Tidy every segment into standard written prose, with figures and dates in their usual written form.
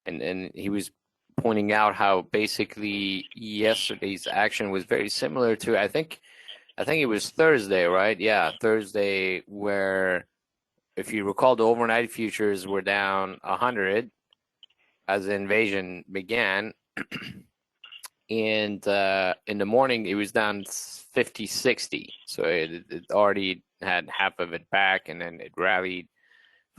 and he was pointing out how basically yesterday's action was very similar to, I think it was Thursday, right? Yeah, Thursday, where if you recall, the overnight futures were down 100 as the invasion began. And in the morning, it was down 50, 60. So it already had half of it back, and then it rallied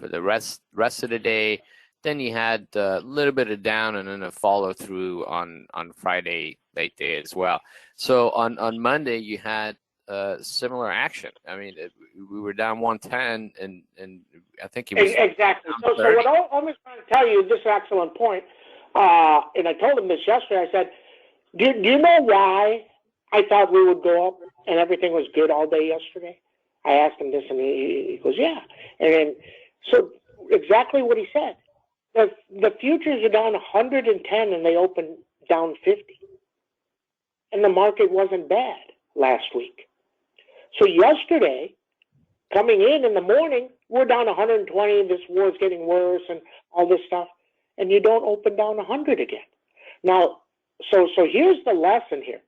for the rest of the day. Then you had a little bit of down and then a follow through on Friday late day as well. So on Monday, you had similar action. I mean, we were down 110, and I think it was exactly. So what I'm trying to tell you, this excellent point, and I told him this yesterday. I said, do you know why I thought we would go up and everything was good all day yesterday? I asked him this, and he goes, yeah. And then, so exactly what he said. The futures are down 110, and they opened down 50. And the market wasn't bad last week. So yesterday, coming in the morning, we're down 120, this war is getting worse and all this stuff, and you don't open down 100 again. Now, so here's the lesson here.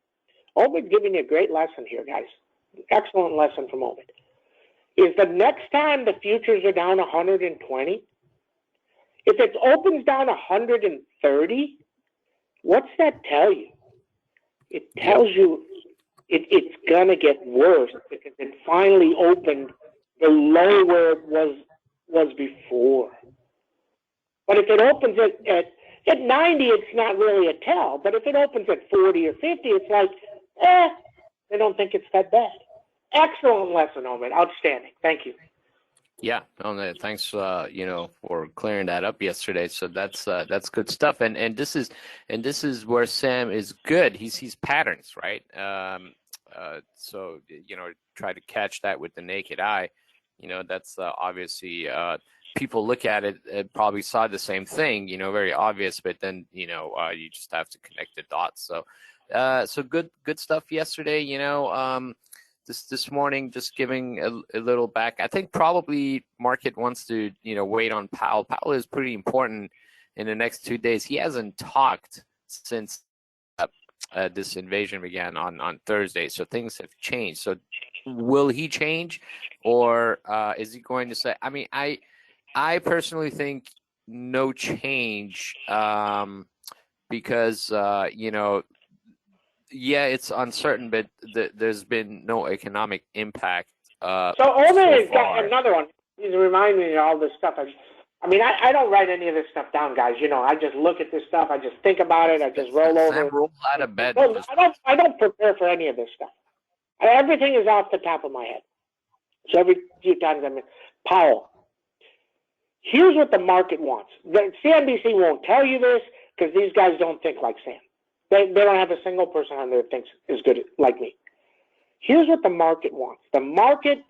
Ovid's giving you a great lesson here, guys. Excellent lesson from Ovid. Is the next time the futures are down 120, if it opens down 130, what's that tell you? It tells you it's going to get worse because it finally opened below where it was before. But if it opens at 90, it's not really a tell. But if it opens at 40 or 50, it's like, they don't think it's that bad. Excellent lesson, Ovid. Outstanding. Thank you. Yeah, no, thanks, for clearing that up yesterday. So that's good stuff. And this is where Sam is good. He sees patterns, right? So try to catch that with the naked eye. That's obviously people look at it and probably saw the same thing. Very obvious, but then you just have to connect the dots. So good stuff yesterday. This morning, just giving a little back. I think probably market wants to, wait on Powell. Powell is pretty important in the next 2 days. He hasn't talked since this invasion began on Thursday, so things have changed. So will he change, or is he going to say? I mean, I personally think no change, because yeah, it's uncertain, but there's been no economic impact. So Ovid has got another one. He's reminding me of all this stuff. I don't write any of this stuff down, guys. I just look at this stuff. I just think about it. I just roll over. Roll out of bed. I don't prepare for any of this stuff. Everything is off the top of my head. So every few times Powell. Here's what the market wants. The CNBC won't tell you this because these guys don't think like Sam. They don't have a single person on there that thinks as good like me. Here's what the market wants. The market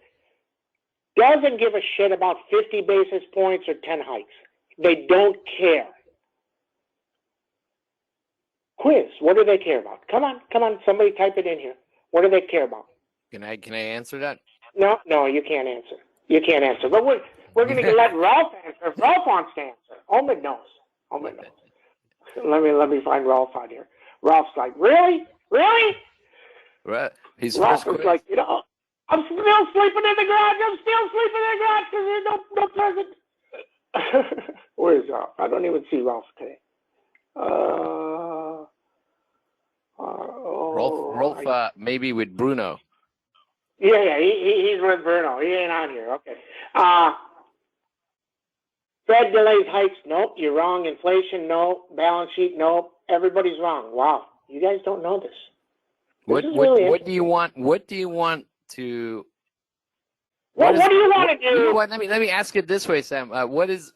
doesn't give a shit about 50 basis points or 10 hikes. They don't care. Quiz, what do they care about? Come on, somebody type it in here. What do they care about? Can I answer that? No, you can't answer. You can't answer. But we're going to let Ralph answer. If Ralph wants to answer, Omid knows. Let me find Ralph out here. Ralph's like, really? Right. Ralph was like, I'm still sleeping in the garage. Because there's no present. Where is Ralph? I don't even see Ralph today. Rolf, maybe with Bruno. Yeah, he's with Bruno. He ain't on here. Okay. Fed delays hikes. Nope, you're wrong. Inflation. No. Balance sheet. Nope. Everybody's wrong. Wow, you guys don't know this. What do you want? What do you want to? What do you want to do? Let me ask it this way, Sam. What is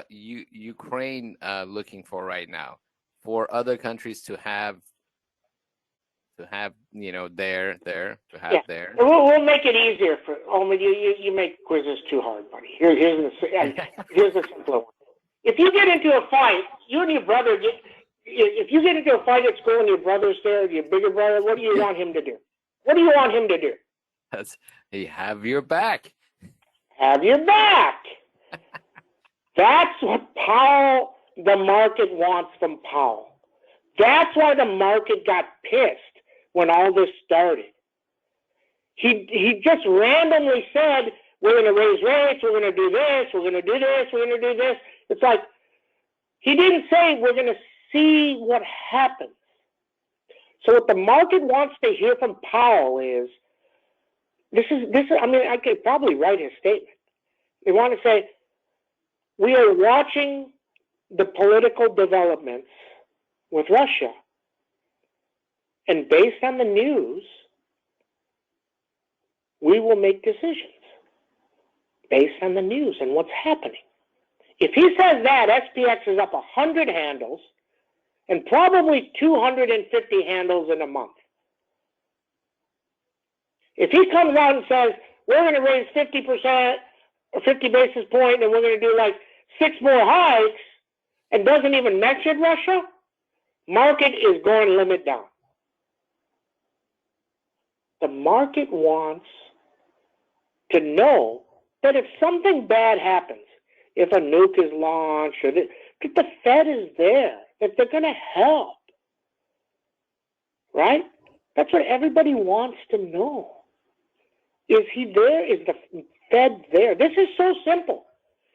Ukraine looking for right now? For other countries to have there. We'll make it easier for Omid. You make quizzes too hard, buddy. Here's the simpler one. If you get into a fight, you and your brother if you get into a fight at school and your brother's there, your bigger brother, what do you want him to do? What do you want him to do? Have your back. Have your back. That's what Powell the market wants from Powell. That's why the market got pissed when all this started. He just randomly said, we're going to raise rates, we're going to do this, we're going to do this, we're going to do this. It's like, he didn't say we're going to see what happens. So what the market wants to hear from Powell is, I mean, I could probably write his statement. They want to say, we are watching the political developments with Russia. And based on the news, we will make decisions based on the news and what's happening. If he says that, SPX is up 100 handles and probably 250 handles in a month. If he comes out and says, we're going to raise 50% or 50 basis point and we're going to do like 6 more hikes and doesn't even mention Russia, market is going limit down. The market wants to know that if something bad happens, if a nuke is launched, or that the Fed is there, that they're going to help, right? That's what everybody wants to know. Is he there? Is the Fed there? This is so simple.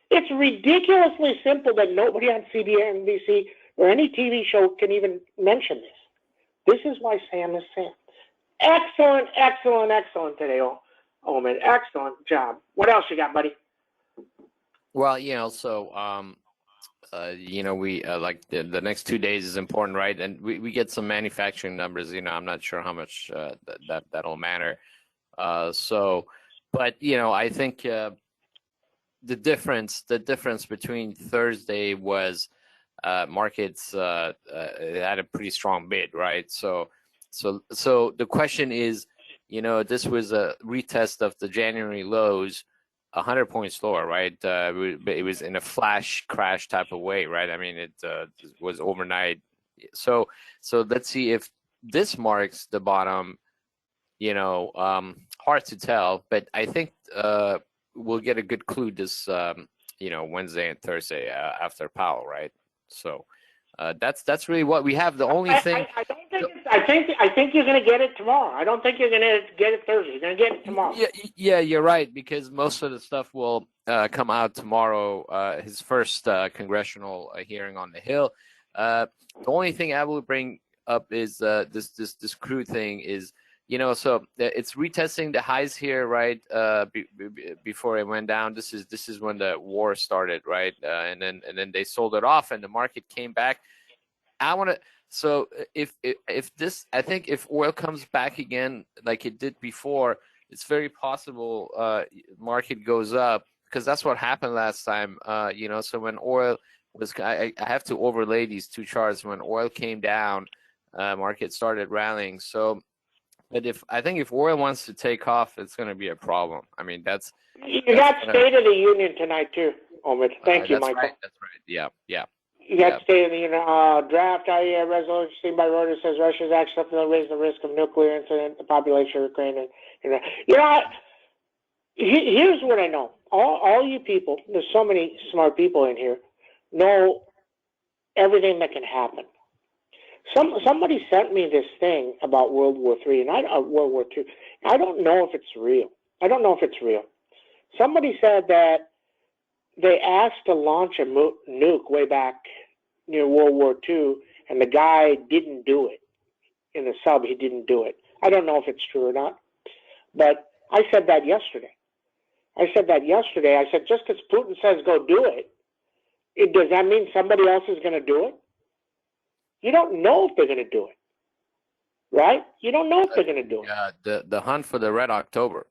It's ridiculously simple that nobody on CNBC or any TV show can even mention this. This is why Sam is Sam. Excellent, excellent, excellent today, Omen. Excellent job. What else you got, buddy? Well, so we like the next 2 days is important, right? And we get some manufacturing numbers. I'm not sure how much that'll matter. But I think the difference between Thursday was markets had a pretty strong bid, right? So the question is, this was a retest of the January lows, 100 points lower, right? It was in a flash crash type of way, right? I mean, it was overnight. So let's see if this marks the bottom. Hard to tell, but I think we'll get a good clue this Wednesday and Thursday after Powell, right? So that's really what we have. The only thing I think you're going to get it tomorrow. I don't think you're going to get it Thursday. You're going to get it tomorrow. Yeah, you're right, because most of the stuff will come out tomorrow. His first congressional hearing on the Hill. The only thing I will bring up is this crude thing is. So it's retesting the highs here, right? Before it went down. This is when the war started, right? And then they sold it off, and the market came back. So if this, I think if oil comes back again like it did before, it's very possible market goes up, because that's what happened last time. So when oil was, I have to overlay these two charts. When oil came down, market started rallying. So. But I think if oil wants to take off, it's going to be a problem. I mean, you got State of the Union tonight too, Omid. Thank you, Michael. Right, that's right. Yeah. You got State of the Union draft IEA resolution seen by Reuters says Russia's actions will raise the risk of nuclear incident, the population of Ukraine, and here's what I know. All you people, there's so many smart people in here, know everything that can happen. Somebody sent me this thing about World War III and World War II. I don't know if it's real. Somebody said that they asked to launch a nuke way back near World War II, and the guy didn't do it. In the sub, he didn't do it. I don't know if it's true or not, but I said that yesterday. I said, just because Putin says go do it, does that mean somebody else is going to do it? You don't know if they're going to do it, right? You don't know if they're going to do it. Yeah, the hunt for the Red October.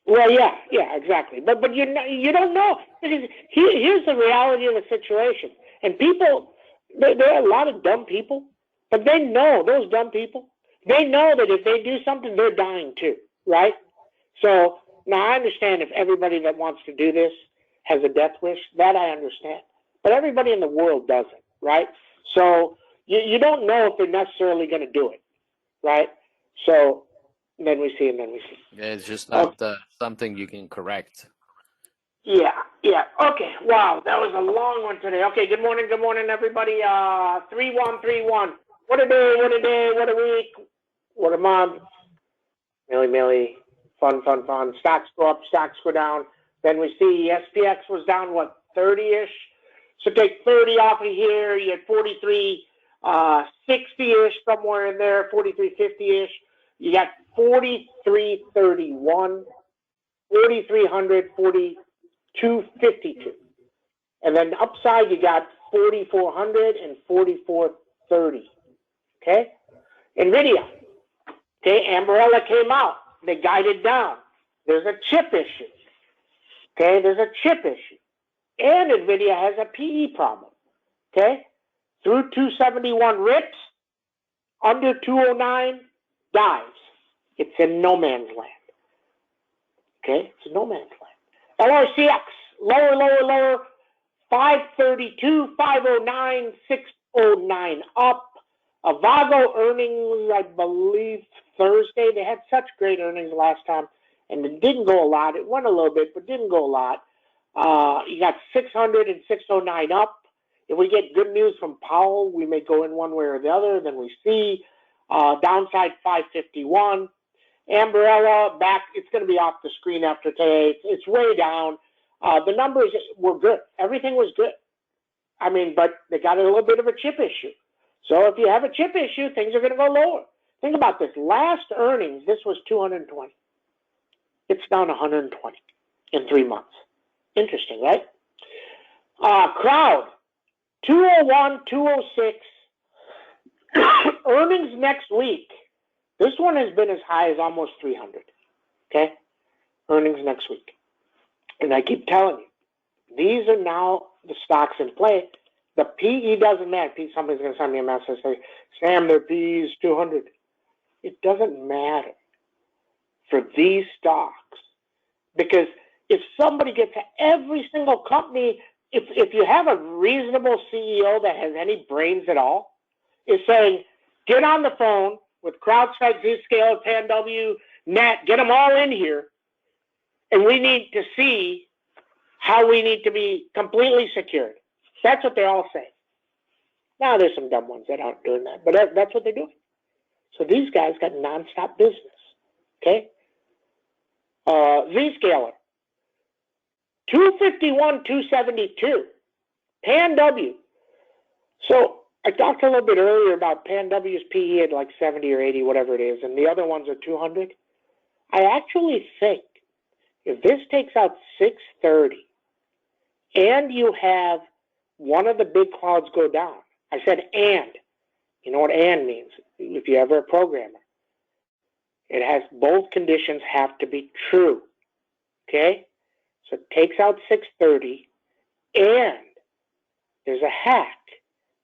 Well, yeah, exactly. But you don't know. Here's the reality of the situation. And people, there are a lot of dumb people, but they know, those dumb people, they know that if they do something, they're dying too, right? So now I understand if everybody that wants to do this has a death wish, that I understand. But everybody in the world doesn't, right? So you don't know if they're necessarily going to do it, right? So then we see. Yeah, it's just not something you can correct. Yeah, yeah. Okay. Wow, that was a long one today. Okay, good morning, everybody. 3131. What a day, what a day, what a week, what a month. Millie, fun. Stocks go up, stocks go down. Then we see SPX was down, what, 30-ish? So take 30 off of here, you had 43, 60-ish, somewhere in there, 43.50-ish. You got 43.31, 4,300, 42.52. And then upside, you got 4,400 and 44.30. Okay? NVIDIA. Okay, Ambarella came out. They guided down. There's a chip issue. Okay, there's a chip issue. And NVIDIA has a PE problem. Okay? Through 271 rips, under 209 dives. It's in no man's land. Okay? It's no man's land. LRCX, lower, 532, 509, 609 up. Avago earnings, I believe, Thursday. They had such great earnings last time, and it didn't go a lot. It went a little bit, but didn't go a lot. You got 600 and 609 up. If we get good news from Powell, we may go in one way or the other. Then we see downside 551. Ambarella back. It's going to be off the screen after today. It's way down. The numbers were good. Everything was good. I mean, but they got a little bit of a chip issue. So if you have a chip issue, things are going to go lower. Think about this. Last earnings, this was 220. It's down 120 in 3 months. Interesting, right? Crowd, 201, 206. Earnings next week. This one has been as high as almost 300. Okay? Earnings next week. And I keep telling you, these are now the stocks in play. The PE doesn't matter. Somebody's going to send me a message and say, Sam, their PE is 200. It doesn't matter for these stocks. Because if somebody gets every single company, if you have a reasonable CEO that has any brains at all, is saying, get on the phone with CrowdStrike, Zscaler, PanW, Net, get them all in here, and we need to see how we need to be completely secured. That's what they all say. Now, there's some dumb ones that aren't doing that, but that's what they're doing. So these guys got nonstop business, okay? Zscaler, 251, 272. PanW. So I talked a little bit earlier about PanW's PE at like 70 or 80, whatever it is, and the other ones are 200. I actually think if this takes out 630 and you have one of the big clouds go down, I said and. You know what and means? If you're ever a programmer, it has both conditions have to be true. Okay? So it takes out 630 and there's a hack.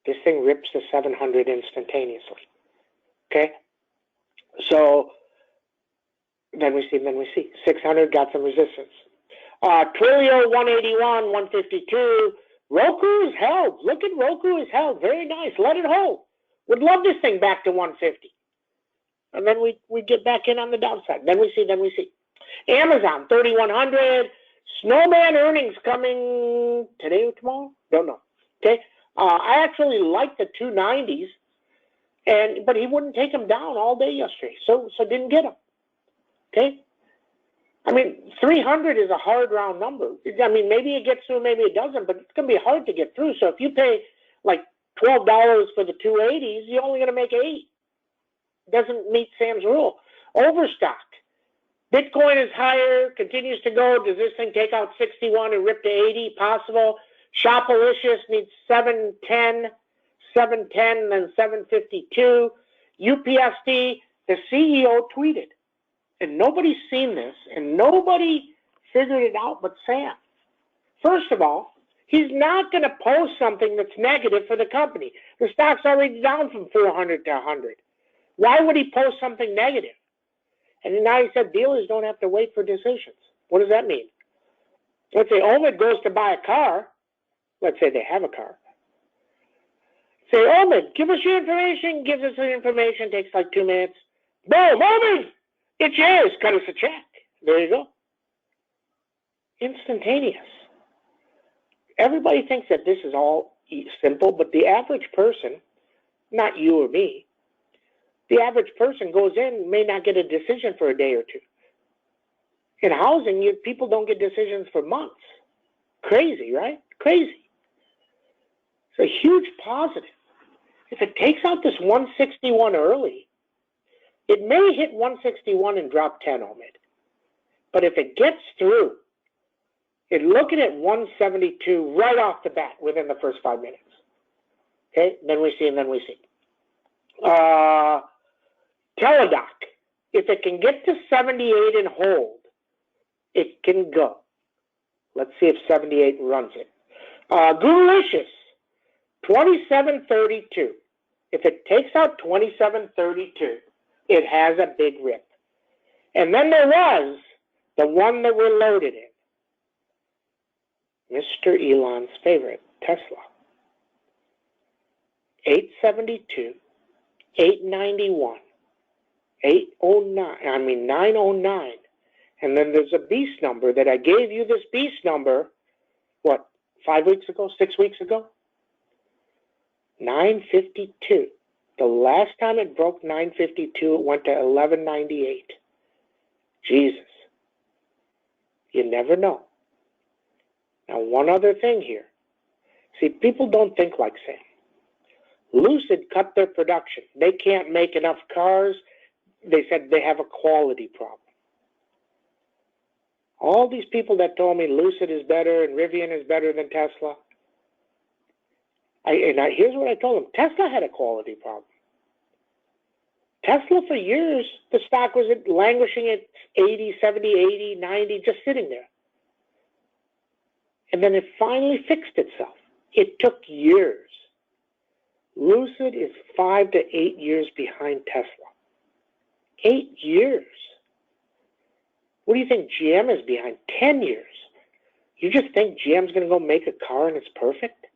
This thing rips the 700 instantaneously. Okay? So then we see 600 got some resistance. Twilio 181, 152. Roku is held. Look at Roku is held. Very nice. Let it hold. Would love this thing back to 150. And then we get back in on the downside. Then we see. Amazon 3100. Snowman earnings coming today or tomorrow? Don't know. Okay. I actually like the 290s, but he wouldn't take them down all day yesterday, so didn't get them. Okay. I mean, 300 is a hard round number. I mean, maybe it gets through, maybe it doesn't, but it's going to be hard to get through. So if you pay like $12 for the 280s, you're only going to make 8. Doesn't meet Sam's rule. Overstock. Bitcoin is higher, continues to go. Does this thing take out 61 and rip to 80? Possible. Shopalicious needs 710, then 752. UPSD, the CEO tweeted. And nobody's seen this, and nobody figured it out but Sam. First of all, he's not going to post something that's negative for the company. The stock's already down from 400 to 100. Why would he post something negative? And now he said dealers don't have to wait for decisions. What does that mean? Let's say Omid goes to buy a car. Let's say they have a car. Say, Omid, give us your information. Gives us the information. Takes like 2 minutes. Boom, Omid, it's yours. Cut us a check. There you go. Instantaneous. Everybody thinks that this is all simple, but the average person, not you or me, the average person goes in, may not get a decision for a day or two. In housing, people don't get decisions for months. Crazy, right? Crazy. It's a huge positive. If it takes out this 161 early, it may hit 161 and drop 10 on it. But if it gets through, it's looking at 172 right off the bat within the first 5 minutes. Okay, then we see. Teledoc, if it can get to 78 and hold, it can go. Let's see if 78 runs it. Googleicious, 2732. If it takes out 2732, it has a big rip. And then there was the one that we're loaded in. Mr. Elon's favorite, Tesla. 872, 891, 909. And then there's a beast number that I gave you this beast number, 5 weeks ago, 6 weeks ago? 952. The last time it broke 952, it went to 1198. Jesus. You never know. Now, one other thing here. See, people don't think like Sam. Lucid cut their production. They can't make enough cars. They said they have a quality problem. All these people that told me Lucid is better and Rivian is better than Tesla, here's what I told them. Tesla had a quality problem. Tesla, for years, the stock was languishing at 80, 70, 80, 90, just sitting there. And then it finally fixed itself. It took years. Lucid is 5 to 8 years behind Tesla. 8 years. What do you think GM is behind? 10 years. You just think GM's going to go make a car and it's perfect?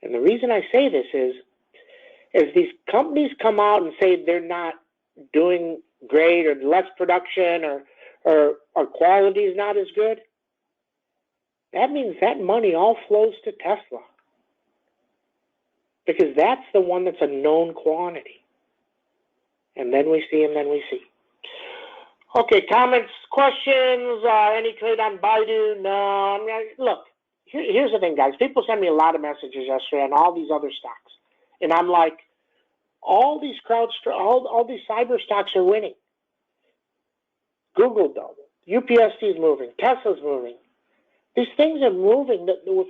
And the reason I say this is, as these companies come out and say they're not doing great or less production or quality is not as good, that means that money all flows to Tesla. Because that's the one that's a known quantity. And then we see. Okay, comments, questions, any trade on Baidu? No. Look, here's the thing, guys. People send me a lot of messages yesterday on all these other stocks. And I'm like, all these all these cyber stocks are winning. Google, though. UPSC is moving. Tesla's moving. These things are moving.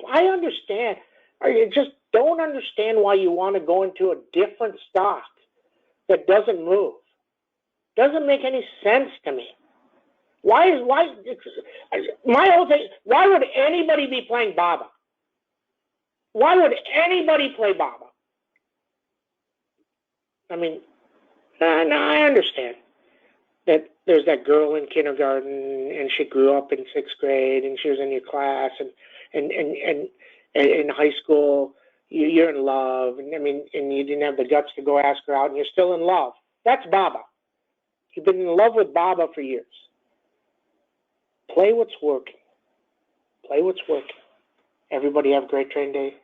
I understand. I just don't understand why you want to go into a different stock that doesn't move. Doesn't make any sense to me. My whole thing, why would anybody be playing Baba? Why would anybody play Baba? I mean, I understand that there's that girl in kindergarten and she grew up in 6th grade and she was in your class and in high school you're in love and you didn't have the guts to go ask her out and you're still in love. That's Baba. You've been in love with Baba for years. Play what's working. Play what's working. Everybody have a great trading day.